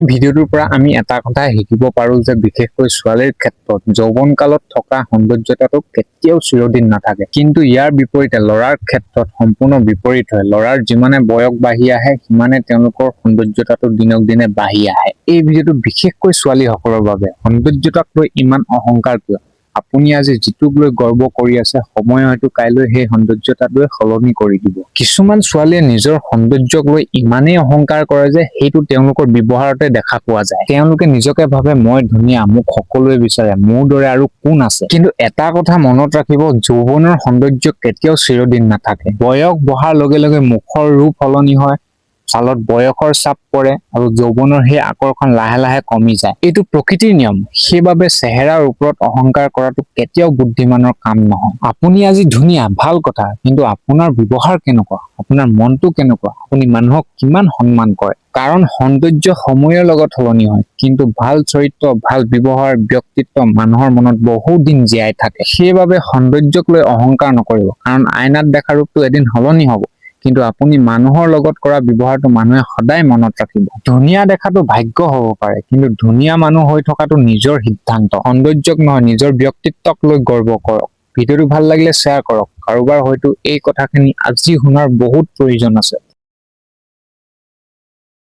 ভিডিঅ'টোৰ পৰা আমি এটা কথা শিকিব পাৰো যে বিশেষকৈ ছোৱালীৰ ক্ষেত্ৰত যৌৱনকালত থকা সৌন্দৰ্যতাটো কেতিয়াও চিৰদিন নাথাকে, কিন্তু ইয়াৰ বিপৰীতে ল'ৰাৰ ক্ষেত্ৰত সম্পূৰ্ণ বিপৰীত হয়। ল'ৰাৰ যিমানে বয়স বাঢ়ি আহে সিমানে তেওঁলোকৰ সৌন্দৰ্যতাটো দিনক দিনে বাঢ়ি আহে। এই ভিডিঅ'টো বিশেষকৈ ছোৱালীসকলৰ বাবে। সৌন্দৰ্যতাক লৈ ইমান অহংকাৰ কিয়? আপুনি আজি যিটোক লৈ গৰ্ব কৰি আছে, সময় হয়তো কাইলৈ সেই সৌন্দৰ্যতাটোৱে সলনি কৰি দিব। কিছুমান ছোৱালীয়ে নিজৰ সৌন্দৰ্যক লৈ ইমানেই অহংকাৰ কৰে যে সেইটো তেওঁলোকৰ ব্যৱহাৰতে দেখা পোৱা যায়। তেওঁলোকে নিজকে ভাবে মই ধুনীয়া, মোক সকলোৱে বিচাৰে, মোৰ দৰে আৰু কোন আছে। কিন্তু এটা কথা মনত ৰাখিব, যৌৱনৰ সৌন্দৰ্য কেতিয়াও চিৰদিন নাথাকে। বয়স বঢ়াৰ লগে লগে মুখৰ ৰূপ সলনি হয়, ছালত বয়সৰ চাপ পৰে আৰু যৌৱনৰ সেই আকৰ্ষণ লাহে লাহে কমি যায়। এইটো প্ৰকৃতিৰ নিয়ম। সেইবাবে চেহেৰাৰ ওপৰত অহংকাৰ কৰাটো কেতিয়াও বুদ্ধিমানৰ কাম নহয়। আপুনি আজি ধুনীয়া, ভাল কথা, কিন্তু আপোনাৰ ব্যৱহাৰ কেনেকুৱা, আপোনাৰ মনটো কেনেকুৱা, আপুনি মানুহক কিমান সন্মান কৰে? কাৰণ সৌন্দৰ্য সময়ৰ লগত সলনি হয়, কিন্তু ভাল চৰিত্ৰ, ভাল ব্যৱহাৰ, ব্যক্তিত্ব মানুহৰ মনত বহু দিন জীয়াই থাকে। সেইবাবে সৌন্দৰ্যক লৈ অহংকাৰ নকৰিব, কাৰণ আইনাত দেখা ৰূপটো এদিন সলনি হ'ব, কিন্তু আপুনি মানুহৰ লগত কৰা ব্যৱহাৰটো মানুহে সদায় মনত ৰাখিব। ধুনীয়া দেখাটো ভাগ্য হ'ব পাৰে, কিন্তু ধুনীয়া মানুহ হৈ থকাটো নিজৰ সিদ্ধান্ত। সৌন্দৰ্যক নহয়, নিজৰ ব্যক্তিত্বক লৈ গৰ্ব কৰক। ভিডিঅ'টো ভাল লাগিলে শ্বেয়াৰ কৰক। কাৰোবাৰ হয়তো এই কথাখিনি আজি শুনাৰ বহুত প্ৰয়োজন আছে।